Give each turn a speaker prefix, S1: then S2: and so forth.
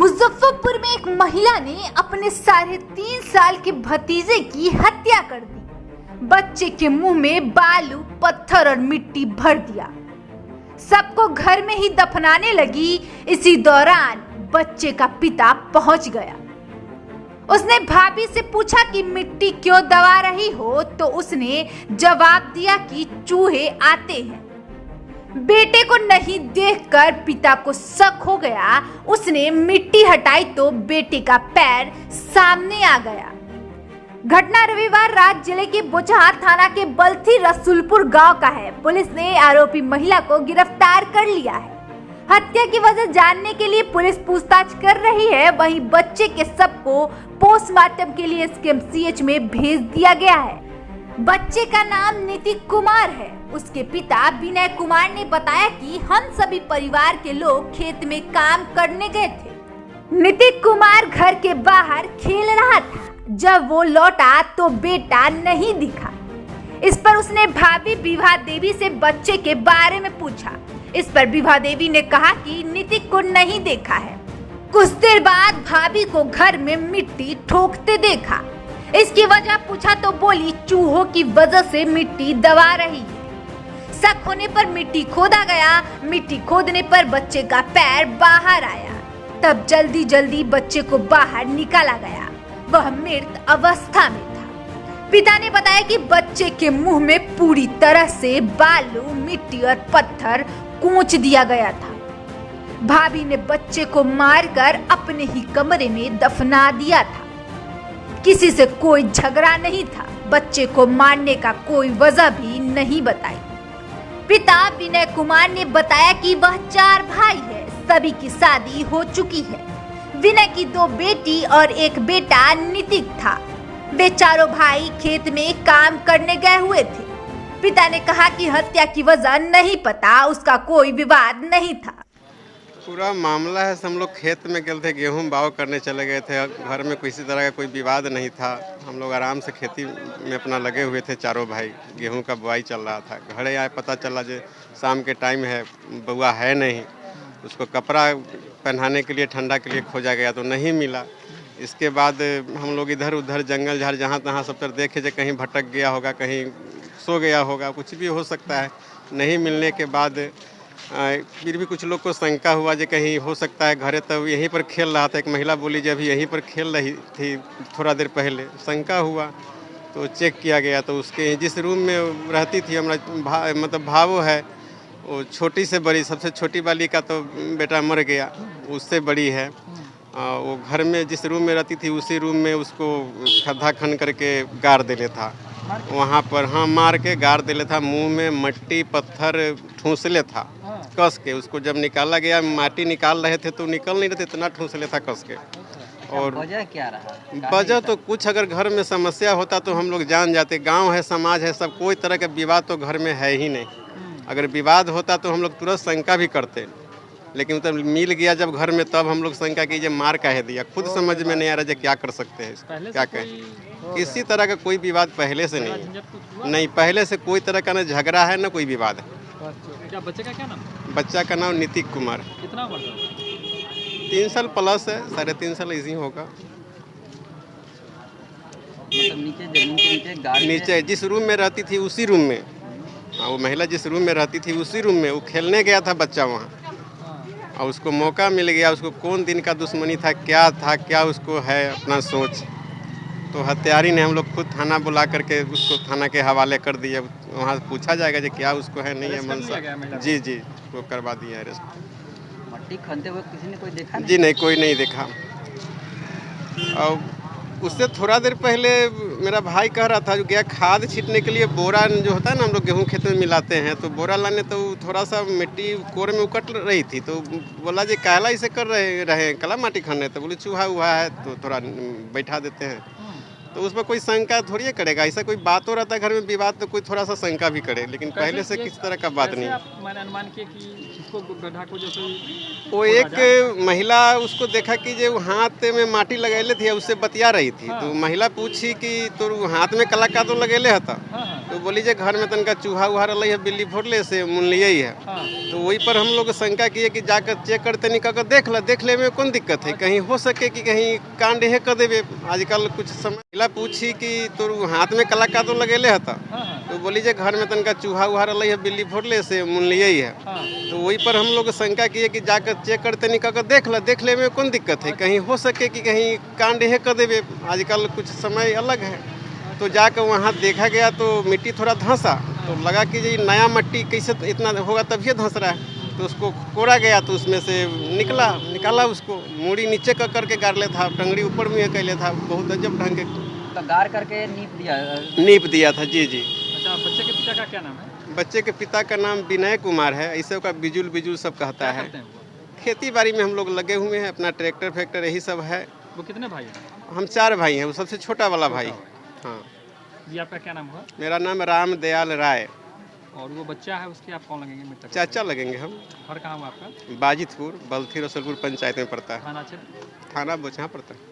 S1: मुजफ्फरपुर में एक महिला ने अपने 3.5 साल के भतीजे की हत्या कर दी। बच्चे के मुंह में बालू, पत्थर और मिट्टी भर दिया। सबको घर में ही दफनाने लगी। इसी दौरान बच्चे का पिता पहुंच गया। उसने भाभी से पूछा कि मिट्टी क्यों दबा रही हो, तो उसने जवाब दिया कि चूहे आते हैं। बेटे को नहीं देखकर पिता को शक हो गया। उसने मिट्टी हटाई तो बेटे का पैर सामने आ गया। घटना रविवार रात जिले के बोचहार थाना के बल्थी रसूलपुर गांव का है। पुलिस ने आरोपी महिला को गिरफ्तार कर लिया है। हत्या की वजह जानने के लिए पुलिस पूछताछ कर रही है। वहीं बच्चे के शव को पोस्टमार्टम के लिए एसकेएमसीएच में भेज दिया गया है। बच्चे का नाम नीतिक कुमार है। उसके पिता विनय कुमार ने बताया कि हम सभी परिवार के लोग खेत में काम करने गए थे। नीतिक कुमार घर के बाहर खेल रहा था। जब वो लौटा तो बेटा नहीं दिखा। इस पर उसने भाभी विभा देवी से बच्चे के बारे में पूछा। इस पर विभा देवी ने कहा कि नीतिक को नहीं देखा है। कुछ देर बाद भाभी को घर में मिट्टी ठोकते देखा। इसकी वजह पूछा तो बोली चूहों की वजह से मिट्टी दबा रही है। शक होने पर मिट्टी खोदा गया। मिट्टी खोदने पर बच्चे का पैर बाहर आया। तब जल्दी जल्दी बच्चे को बाहर निकाला गया। वह मृत अवस्था में था। पिता ने बताया कि बच्चे के मुंह में पूरी तरह से बालू, मिट्टी और पत्थर कूच दिया गया था। भाभी ने बच्चे को मारकर अपने ही कमरे में दफना दिया था। किसी से कोई झगड़ा नहीं था। बच्चे को मारने का कोई वजह भी नहीं बताई। पिता विनय कुमार ने बताया कि वह 4 भाई है। सभी की शादी हो चुकी है। विनय की 2 बेटी और 1 बेटा नीतिक था। वे चारों भाई खेत में काम करने गए हुए थे। पिता ने कहा कि हत्या की वजह नहीं पता। उसका कोई विवाद नहीं था।
S2: पूरा मामला है, हम लोग खेत में गए थे, गेहूं बाव करने चले गए थे। घर में किसी तरह का कोई विवाद नहीं था। हम लोग आराम से खेती में अपना लगे हुए थे। चारों भाई, गेहूं का बुआई चल रहा था। घरे आए, पता चला जो शाम के टाइम है, बउआ है नहीं। उसको कपड़ा पहनाने के लिए, ठंडा के लिए खोजा गया तो नहीं मिला। इसके बाद हम लोग इधर उधर जंगल झाड़ जहाँ तहाँ सब तरफ देखे जो कहीं भटक गया होगा, कहीं सो गया होगा, कुछ भी हो सकता है। नहीं मिलने के बाद फिर भी कुछ लोग को शंका हुआ जो कहीं हो सकता है घरे, तब यहीं पर खेल रहा था। एक महिला बोली जब यहीं पर खेल रही थी थोड़ा देर पहले। शंका हुआ तो चेक किया गया तो उसके जिस रूम में रहती थी हमारा मतलब भावो है, वो छोटी से बड़ी, सबसे छोटी वाली का तो बेटा मर गया, उससे बड़ी है। वो घर में जिस रूम में रहती थी उसी रूम में उसको खड्डा खन करके गाड़ देले था। वहाँ पर मार के गाड़ देले था। मुंह में मट्टी पत्थर ठूंसले था कस के। उसको जब निकाला गया, माटी निकाल रहे थे तो निकल नहीं रहे थे, इतना ठूंसले था कस के। और
S3: वजह क्या रहा?
S2: वजह तो कुछ अगर घर में समस्या होता तो हम लोग जान जाते। गांव है, समाज है, सब कोई तरह का विवाद तो घर में है ही नहीं। अगर विवाद होता तो हम लोग तुरंत शंका भी करते, लेकिन तब मिल गया जब घर में, तब हम लोग शंका कीजिए मार काहे दिया। खुद समझ में नहीं आ रहा है क्या कर सकते हैं, क्या कहें। किसी तरह का कोई विवाद पहले से नहीं, पहले से कोई तरह का न झगड़ा है न कोई विवाद है।
S4: क्या बच्चे का क्या नाम?
S2: बच्चा का नाम नीतिक कुमार।
S4: कितना उम्र था?
S2: 3 साल प्लस है, 3.5 साल इसी होगा।
S3: मतलब नीचे जमीन के नीचे गाड़ी
S2: नीचे जिस रूम में रहती थी उसी रूम में, वो महिला जिस रूम में रहती थी उसी रूम में वो खेलने गया था बच्चा वहाँ। और उसको मौका मिल गया। उसको कौन दिन का दुश्मनी था, क्या उसको है अपना सोच, तो हत्यारी ने हम लोग खुद थाना बुला करके उसको थाना के हवाले कर दिया। वहाँ पूछा जाएगा जो क्या उसको है नहीं है मनसा। जी वो करवा दिया अरेस्ट।
S3: मट्टी खनते हुए किसी ने कोई देखा नहीं?
S2: जी नहीं, कोई नहीं देखा। और उससे थोड़ा देर पहले मेरा भाई कह रहा था जो गया खाद छींटने के लिए, बोरा जो होता है ना हम लोग गेहूँ खेत में मिलाते हैं, तो बोरा लाने तो थोड़ा सा मिट्टी कोर में उकट रही थी। तो बोला जी काला इसे कर रहे कला माटी खनने, तो बोले चूहा हुआ है तो थोड़ा बैठा देते हैं। तो उसमें कोई शंका थोड़ी है करेगा। ऐसा कोई बात हो रहा था घर में विवाद तो कोई थोड़ा सा शंका भी करे, लेकिन पहले से किसी तरह का बात
S4: कैसे
S2: नहीं।
S4: आप मैंने अनुमान किया कि इसको गड्ढा को जैसे
S2: वो एक महिला उसको देखा कि जो हाथ में माटी लगेले थी उससे बतिया रही थी। तो महिला पूछी कि तोर हाथ में कला का तो लगेले हता।
S4: हाँ हाँ
S2: तो बोली जे घर में तनका चूहा उहा रही है बिल्ली फोड़ले से मुनलिए ही है।
S4: हाँ
S2: तो वही पर हम लोग शंका किए कि जाकर चेक करते नहीं कर देख ले में कौन दिक्कत है, कहीं हो सके कि कहीं कांड है कर देवे। आजकल कुछ समय महिला पूछी कि तोर हाथ में कला का तो लगेले हता।
S4: हाँ हाँ
S2: तो बोली जे घर में तनका चूहा उहा रही है बिल्ली फोड़ले से मुनलिए ही है।
S4: हाँ
S2: तो वही पर हम लोग शंका किए कि जाकर चेक करते नहीं कर देख ले में कौन दिक्कत है, कहीं हो सके कि कहीं कांड है कर देवे। आजकल कुछ समय अलग है। तो जाकर वहाँ देखा गया तो मिट्टी थोड़ा धंसा, तो लगा कि ये नया मिट्टी कैसे इतना होगा तभी धंस रहा है। तो उसको कोड़ा गया तो उसमें से निकाला उसको। मूड़ी नीचे कर करके गाड़ले था, टंगड़ी ऊपर में कैले था, बहुत अजब ढंग के
S3: तो गाड़ करके
S2: नीप दिया था। जी जी।
S4: अच्छा, बच्चे के पिता का क्या नाम है?
S2: बच्चे के पिता का नाम विनय कुमार है, ऐसे का बिजुल सब कहता
S4: क्या
S2: है।
S4: करते हैं वो?
S2: खेती बाड़ी में हम लोग लगे हुए हैं, अपना ट्रैक्टर फैक्टर यही सब है।
S4: वो कितने भाई हैं?
S2: हम 4 भाई हैं, वो सबसे छोटा वाला भाई। हाँ,
S4: जी, आपका क्या नाम हुआ?
S2: मेरा नाम राम दयाल राय।
S4: और वो बच्चा है उसके आप कौन लगेंगे मृतक?
S2: चाचा लगेंगे हम।
S4: घर कहाँ हुआ आपका?
S2: बाजितपुर बल्थी रसलपुर पंचायत में पड़ता है।
S4: थाना क्षेत्र?
S2: थाना बोचहा पड़ता है।